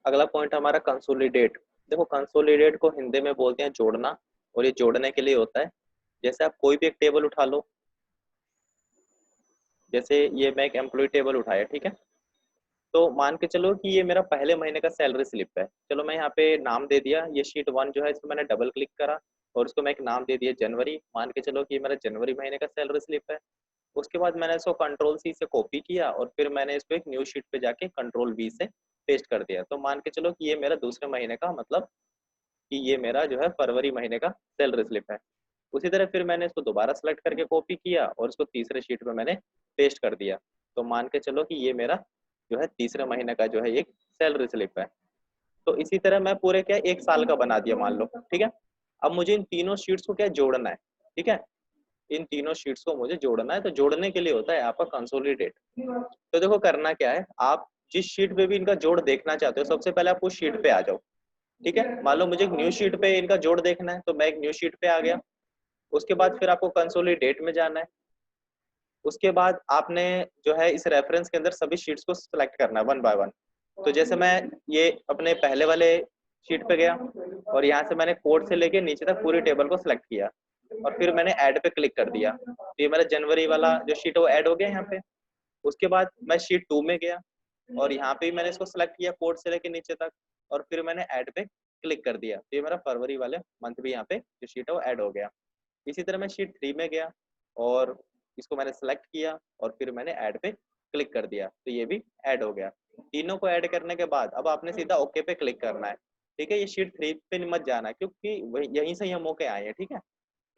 अगला पॉइंट हमारा कंसोलिडेट। देखो कंसोलिडेट को हिंदी में बोलते हैं जोड़ना, और ये जोड़ने के लिए होता है। जैसे आप कोई भी एक टेबल उठा लो, जैसे ये मैं एक एम्प्लॉय टेबल उठाया, ठीक है। तो मान के चलो कि ये मेरा पहले महीने का सैलरी स्लिप है। चलो मैं यहाँ पे नाम दे दिया, ये शीट 1 जो है इसमें मैंने डबल क्लिक करा और उसको मैं एक नाम दे दिया जनवरी। मान के चलो कि ये मेरा जनवरी महीने का सैलरी स्लिप है। उसके बाद मैंने इसको कंट्रोल सी से कॉपी किया और फिर मैंने इसको एक न्यू शीट पे जाके कंट्रोल वी से पेस्ट कर दिया। तो मान के चलो कि ये मेरा दूसरे महीने का, मतलब कि ये मेरा जो है फरवरी महीने का सैलरी स्लिप है। उसी तरह फिर मैंने इसको दोबारा सेलेक्ट करके कॉपी किया और इसको तीसरे शीट पे मैंने पेस्ट कर दिया। तो मान के चलो कि ये मेरा जो है तीसरे महीने का जो है एक सैलरी स्लिप है। तो इसी तरह मैं पूरे क्या एक साल का बना दिया मान लो, ठीक है। अब मुझे इन तीनों शीट्स को क्या जोड़ना है, ठीक है। इन तीनों शीट्स को मुझे जोड़ना है, तो जोड़ने के लिए होता है आपका कंसोलिडेट। तो देखो करना क्या है, आप जिस शीट पे भी इनका जोड़ देखना चाहते हो सबसे पहले आप उस शीट पे आ जाओ, ठीक है। मान लो मुझे एक न्यू शीट पे इनका जोड़ देखना है, तो मैं एक न्यू शीट पे आ गया। उसके बाद फिर आपको कंसोलिडेट में जाना है। उसके बाद आपने जो है इस रेफरेंस के अंदर सभी शीट्स को सिलेक्ट करना है वन बाय वन। तो जैसे मैं ये अपने पहले वाले शीट पे गया और यहाँ से मैंने कोड से लेके नीचे तक पूरी टेबल को सिलेक्ट किया और फिर मैंने ऐड पे क्लिक कर दिया, तो ये मेरा जनवरी वाला जो शीट है वो ऐड हो गया यहाँ पे। उसके बाद मैं शीट 2 में गया और यहाँ पे भी मैंने इसको सिलेक्ट किया कोड से लेके नीचे तक और फिर मैंने ऐड पे क्लिक कर दिया, तो ये मेरा फरवरी वाले मंथ भी यहाँ पे जो शीट है वो ऐड हो गया। इसी तरह मैं शीट 3 में गया और इसको मैंने सेलेक्ट किया और फिर मैंने ऐड पे क्लिक कर दिया, तो ये भी ऐड हो गया। तीनों को ऐड करने के बाद अब आपने सीधा ओके पे क्लिक करना है, ठीक है। ये शीट 3 पे मत जाना है क्योंकि यहीं से हम ओके आए हैं, ठीक है।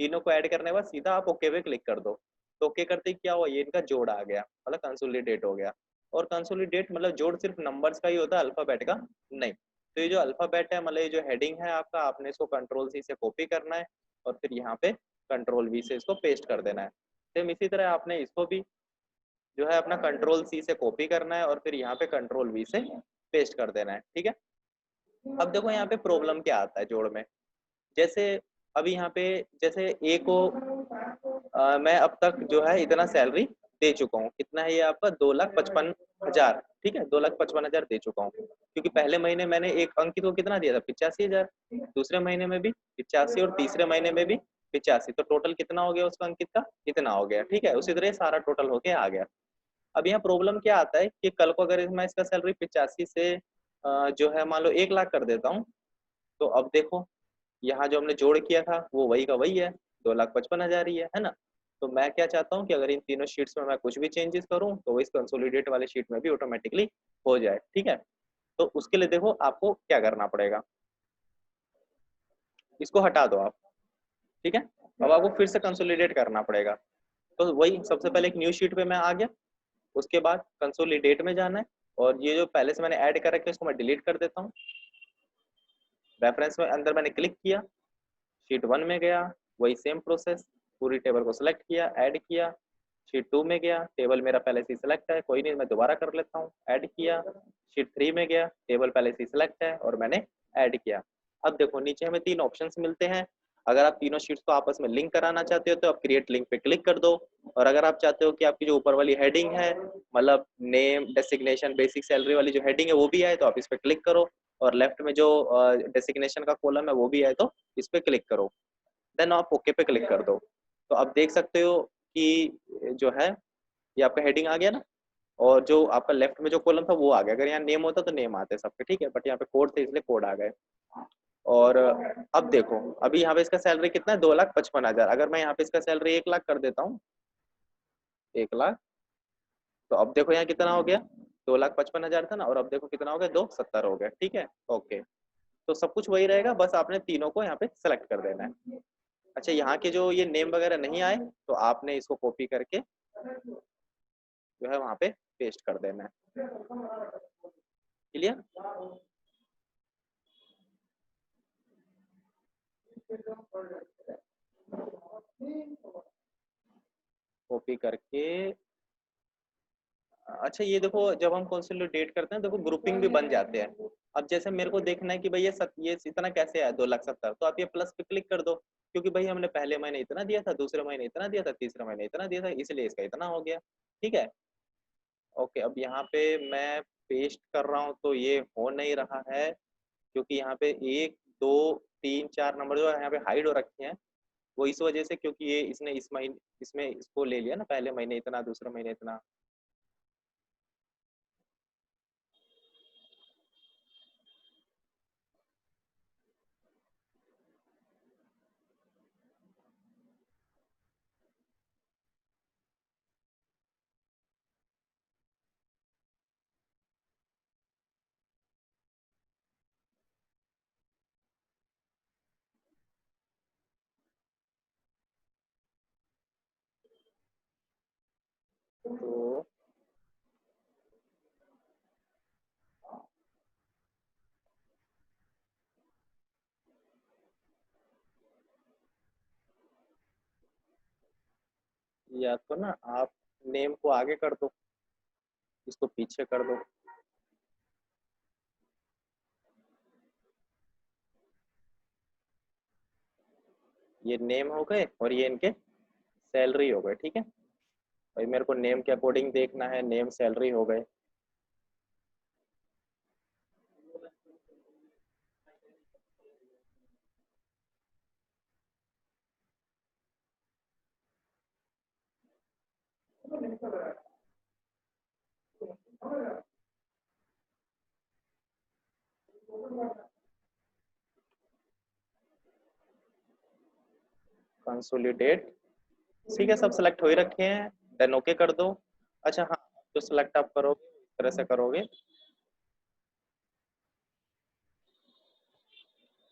तीनों को ऐड करने के बाद सीधा आप ओके पे क्लिक कर दो। तो ओके करते ही क्या हुआ, ये इनका जोड़ आ गया, मतलब कंसोलिडेट हो गया। और कंसोलिडेट मतलब जोड़ सिर्फ नंबर्स का ही होता है, अल्फाबेट का नहीं। तो ये जो अल्फाबेट है, मतलब ये जो हेडिंग है आपका, आपने इसको कंट्रोल सी से कॉपी करना है और फिर यहाँ पे कंट्रोल वी से इसको पेस्ट कर देना है। सेम इसी तरह आपने इसको भी जो है अपना कंट्रोल सी से कॉपी करना है और फिर यहाँ पे कंट्रोल वी से पेस्ट कर देना है, ठीक है। अब देखो यहाँ पे प्रॉब्लम क्या आता है जोड़ में। जैसे अभी यहाँ पे जैसे ए को मैं अब तक जो है इतना सैलरी दे चुका हूँ। कितना है ये आपका, 2,55,000, ठीक है। 2,55,000 दे चुका हूँ क्योंकि पहले महीने मैंने एक अंकित को कितना दिया था, 85,000। दूसरे महीने में भी 85 और तीसरे महीने में भी 85, तो टोटल कितना हो गया उसका अंकित का, इतना हो गया, ठीक है। उसी तरह सारा टोटल होके आ गया। अब यहाँ प्रॉब्लम क्या आता है कि कल को अगर मैं इसका सैलरी 85 से जो है मान लो 1 लाख कर देता हूँ, तो अब देखो यहाँ जो हमने जोड़ किया था वो वही का वही है, 2,55,000 ही है ना। तो मैं क्या चाहता हूँ कि अगर इन तीनों शीट्स में मैं कुछ भी चेंजेस करूँ तो वो इस कंसोलिडेट वाले शीट में भी ऑटोमेटिकली हो जाए, ठीक है। तो उसके लिए देखो आपको क्या करना पड़ेगा, इसको हटा दो आप, ठीक है। अब आपको फिर से कंसोलिडेट करना पड़ेगा। तो वही सबसे पहले एक न्यू शीट पे मैं आ गया। उसके बाद कंसोलिडेट में जाना है और ये जो पहले से मैंने ऐड कर रखे उसको मैं डिलीट कर देता हूँ। रेफरेंस में अंदर मैंने क्लिक किया, शीट 1 में गया, वही सेम प्रोसेस, पूरी टेबल को सिलेक्ट किया, ऐड किया। शीट 2 में गया, टेबल मेरा पहले से सिलेक्ट है, कोई नहीं मैं दोबारा कर लेता हूँ, ऐड किया। शीट 3 में गया, टेबल पहले से सिलेक्ट है और मैंने ऐड किया। अब देखो नीचे हमें 3 ऑप्शंस मिलते हैं। अगर आप तीनों शीट्स को आपस में लिंक कराना चाहते हो तो आप क्रिएट लिंक पे क्लिक कर दो। और अगर आप चाहते हो कि आपकी जो ऊपर वाली हेडिंग है, मतलब नेम डेसिग्नेशन बेसिक सैलरी वाली जो हेडिंग है वो भी आए, तो आप इस पे क्लिक करो। और लेफ्ट में जो डेसिग्नेशन का कॉलम है वो भी आए तो इस पे क्लिक करो। देन आप ओके पे क्लिक कर दो। तो आप देख सकते हो कि जो है ये आपका हेडिंग आ गया ना, और जो आपका लेफ्ट में जो कॉलम था वो आ गया। अगर यहाँ नेम होता तो नेम आते सबके, ठीक है, बट यहाँ पे कोड थे इसलिए कोड आ गए। और अब देखो अभी यहाँ पे इसका सैलरी कितना है, 2,55,000। अगर मैं यहाँ पे इसका सैलरी 1 लाख कर देता हूँ, 1 लाख, तो अब देखो यहाँ कितना हो गया, 2,55,000 था ना, और अब देखो कितना हो गया, 270 हो गया, ठीक है। ओके, तो सब कुछ वही रहेगा, बस आपने तीनों को यहाँ पे सेलेक्ट कर देना है। अच्छा, यहाँ के जो ये नेम वगैरह नहीं आए तो आपने इसको कॉपी करके जो है वहां पे पेस्ट कर देना है। क्लियर? कॉपी करके अच्छा ये देखो जब हम कंसोलिडेट करते हैं देखो ग्रुपिंग भी बन जाते हैं। अब जैसे मेरे को देखना है कि भाई ये इतना कैसे आया 2,70,000, तो आप ये प्लस पे क्लिक कर दो क्योंकि भाई हमने पहले महीने इतना दिया था, दूसरे महीने इतना दिया था, तीसरे महीने इतना दिया था, इसलिए इसका इतना हो गया, ठीक है। ओके, अब यहाँ पे मैं पेस्ट कर रहा हूँ तो ये हो नहीं रहा है, क्योंकि यहाँ पे 1 2 3 4 नंबर जो है यहाँ पे हाइड हो रखे हैं। वो इस वजह से, क्योंकि ये इसने इस महीने इसमें इसको ले लिया ना, पहले महीने इतना, दूसरे महीने इतना। तो या तो ना आप नेम को आगे कर दो, इसको पीछे कर दो। ये नेम हो गए और ये इनके सैलरी हो गए, ठीक है भाई। मेरे को नेम के अकॉर्डिंग देखना है, नेम सैलरी हो गए। कंसोलिडेट, ठीक है, सब सेलेक्ट हो ही रखे हैं। देन ओके कर दो। अच्छा हाँ, जो सेलेक्ट आप करोगे इस तरह से करोगे,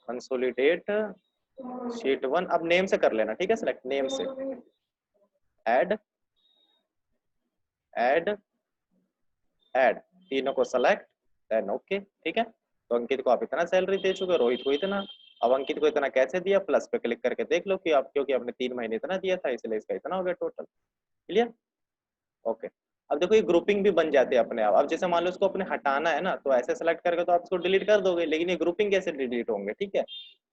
कंसोलिडेट शीट 1। अब नेम से कर लेना, ठीक है, सेलेक्ट नेम से। ऐड ऐड ऐड, तीनों को सेलेक्ट, देन ओके, ठीक है। तो अंकित को आप इतना सैलरी दे चुके, रोहित को इतना। अब अंकित को इतना कैसे दिया, प्लस पे क्लिक करके देख लो कि आप, क्योंकि आपने 3 महीने इतना दिया था इसलिए इसका इतना हो गया टोटल। क्लियर? ओके। अब देखो ये ग्रुपिंग भी बन जाते हैं अपने आप। अब जैसे मान लो इसको अपने हटाना है ना, तो ऐसे सेलेक्ट करके तो आप इसको डिलीट कर दोगे, लेकिन ये ग्रुपिंग कैसे डिलीट होंगे, ठीक है।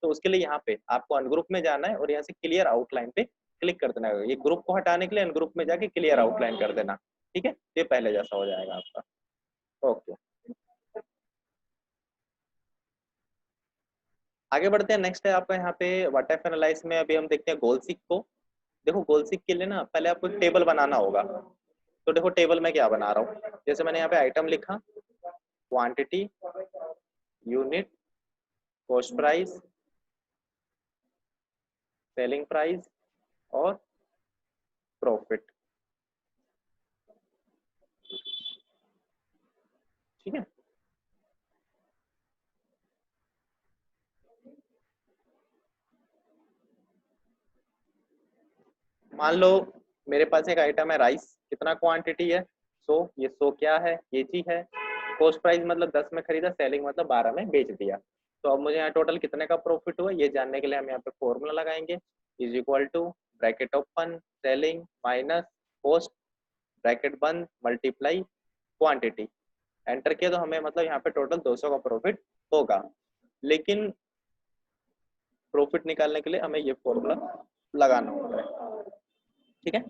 तो उसके लिए यहाँ पे आपको अनग्रुप में जाना है और यहाँ से क्लियर आउटलाइन पे क्लिक कर देना है। ये ग्रुप को हटाने के लिए अनग्रुप में जाके क्लियर आउटलाइन कर देना, ठीक है। ये पहले जैसा हो जाएगा आपका। ओके, आगे बढ़ते हैं। नेक्स्ट है आपका यहाँ पे वाटर एनालाइज में। अभी हम देखते हैं गोल सीक को। देखो गोल सीक के लिए ना पहले आपको एक टेबल बनाना होगा। तो देखो टेबल में क्या बना रहा हूँ, जैसे मैंने यहाँ पे आइटम लिखा, quantity, unit, cost price, selling price और प्रॉफिट, ठीक है। मान लो मेरे पास एक आइटम है राइस, कितना क्वांटिटी है 100। ये 100 क्या है, ये चीज है। कॉस्ट प्राइस मतलब 10 में खरीदा, सेलिंग मतलब 12 में बेच दिया। तो अब मुझे यहाँ टोटल कितने का प्रॉफिट हुआ ये जानने के लिए हम यहाँ पे फॉर्मूला लगाएंगे। Is equal to bracket open selling minus cost bracket बंद मल्टीप्लाई क्वांटिटी। एंटर किया तो हमें मतलब यहाँ पे टोटल 200 का प्रॉफिट होगा। लेकिन प्रॉफिट निकालने के लिए हमें ये फॉर्मूला लगाना होता है, ठीक है।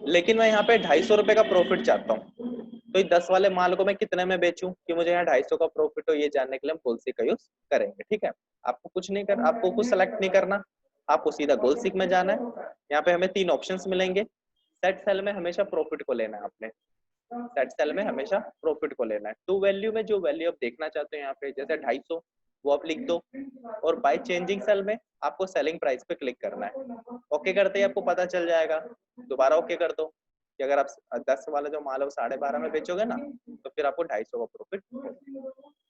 लेकिन मैं यहाँ पे 250 रुपए का प्रॉफिट चाहता हूँ। तो ये 10 वाले माल को मैं कितने में बेचूं कि मुझे यहाँ 250 का प्रॉफिट हो, ये जानने के लिए हम गोलसीक का यूज करेंगे, ठीक है। आपको कुछ नहीं कर, आपको कुछ सेलेक्ट नहीं करना, आपको सीधा गोलसीक में जाना है। यहाँ पे हमें 3 ऑप्शंस मिलेंगे। सेट सेल में हमेशा प्रॉफिट को लेना है आपने, सेट सेल में हमेशा प्रॉफिट को लेना है। टू वैल्यू में जो वैल्यू आप देखना चाहते हो यहाँ पे जैसे 250, वो आप लिख दो। और बाय चेंजिंग सेल में आपको सेलिंग प्राइस पे क्लिक करना है। ओके करते ही आपको पता चल जाएगा। दोबारा ओके कर दो कि अगर आप 10 वाला जो माल है वो 12.5 में बेचोगे ना, तो फिर आपको 250 का प्रॉफिट।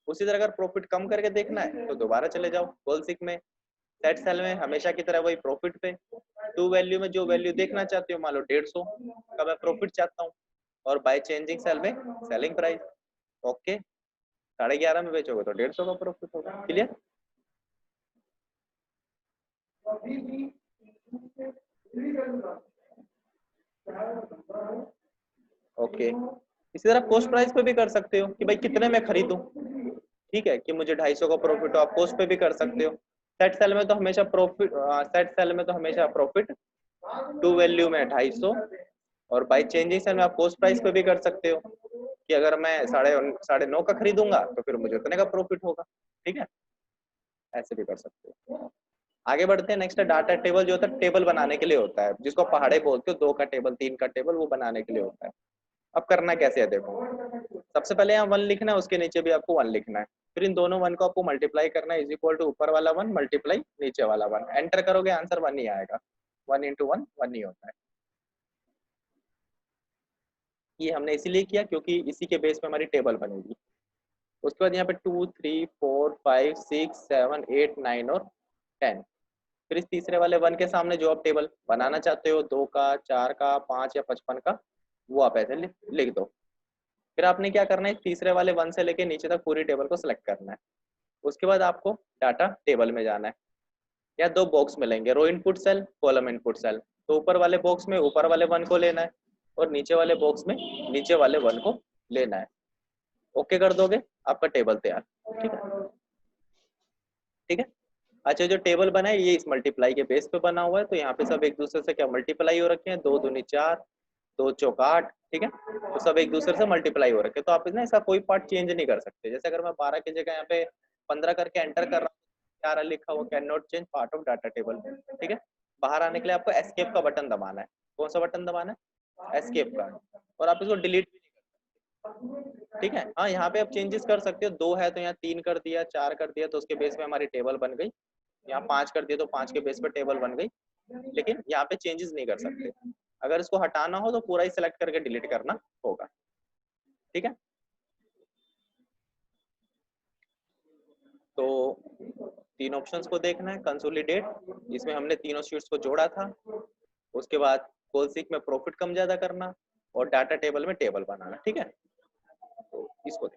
उसी तरह अगर प्रॉफिट कम करके देखना है तो दोबारा चले जाओ गोल सिक में। सेट सेल में हमेशा की तरह वही प्रॉफिट पे। टू वैल्यू में जो वैल्यू देखना चाहते हो, मान लो 150 का मैं प्रॉफिट चाहता हूँ, और बाय चेंजिंग सेल में सेलिंग प्राइस। ओके, 11.5 में बेचोगे तो 150 का प्रॉफिट होगा। क्लियर? ओके, इसी तरह कॉस्ट प्राइस पे भी कर सकते हो कि भाई कितने में खरीदूं, ठीक है, कि मुझे 250 का प्रॉफिट हो। आप कॉस्ट पे भी कर सकते हो। सेट सेल में तो हमेशा प्रॉफिट, सेट सेल में तो हमेशा प्रॉफिट टू वैल्यू में 250, और बाय चेंजिंग सेल में आप कॉस्ट प्राइस पे भी कर सकते हो। कि अगर मैं 9.5 का खरीदूंगा तो फिर मुझे उतने का प्रॉफिट होगा। ठीक है, ऐसे भी कर सकते हो। आगे बढ़ते हैं। नेक्स्ट है डाटा टेबल, जो होता है टेबल बनाने के लिए होता है, जिसको पहाड़े बोलते हो, 2 का टेबल 3 का टेबल, वो बनाने के लिए होता है। अब करना कैसे है देखो, सबसे पहले यहाँ 1 लिखना है, उसके नीचे भी आपको 1 लिखना है, फिर इन दोनों 1 को आपको मल्टीप्लाई करना है, इज इक्वल टू ऊपर वाला 1 मल्टीप्लाई नीचे वाला 1, एंटर करोगे आंसर 1 ही आएगा। 1 इंटू 1 1 ही होता है। ये हमने इसीलिए किया क्योंकि इसी के बेस पे हमारी टेबल बनेगी। उसके बाद यहाँ पे 2 3 4 5 6 7 8 9 और 10, फिर इस तीसरे वाले 1 के सामने जो आप टेबल बनाना चाहते हो, 2 का 4 का 5 या 55 का, वो आप ऐसे लिख दो। फिर आपने क्या करना है, तीसरे वाले 1 से लेके नीचे तक पूरी टेबल को सिलेक्ट करना है। उसके बाद आपको डाटा टेबल में जाना है। या 2 बॉक्स मिलेंगे, row input cell, column input cell. तो ऊपर वाले बॉक्स में ऊपर वाले 1 को लेना है और नीचे वाले बॉक्स में नीचे वाले 1 को लेना है। ओके कर दोगे, आपका टेबल तैयार। ठीक है, ठीक है। अच्छा, जो टेबल बना है ये इस मल्टीप्लाई के बेस पे बना हुआ है, तो यहाँ पे सब एक दूसरे से क्या मल्टीप्लाई हो रखे हैं, 2 दूनी 4, 2 चौक 8। ठीक है, तो सब एक दूसरे से मल्टीप्लाई हो रखे हैं, तो आप ना इसका कोई पार्ट चेंज नहीं कर सकते। जैसे अगर मैं 12 की जगह यहाँ पे 15 करके एंटर कर रहा हूँ, 11 लिखा हुआ, can not change part of data table. ठीक है, बाहर आने के लिए आपको एस्केप का बटन दबाना है। कौन सा बटन दबाना है? एस्केप का। और आप इसको डिलीट भी नहीं कर सकते। ठीक है, हाँ, यहाँ पे आप चेंजेस कर सकते हो। 2 है तो यहाँ 3 कर दिया, 4 कर दिया, तो उसके बेस पे हमारी टेबल बन गई। यहाँ 5 कर दिया तो 5 के बेस पे टेबल बन गई, लेकिन यहाँ पे चेंजेस नहीं कर सकते। अगर इसको हटाना हो तो पूरा ही सिलेक्ट करके डिलीट करना होगा। ठीक है, तो 3 ऑप्शंस को देखना है। कंसोलिडेट, जिसमें हमने तीनों शीट्स को जोड़ा था। उसके बाद कॉलसीक में प्रॉफिट कम ज्यादा करना, और डाटा टेबल में टेबल बनाना। ठीक है, तो इसको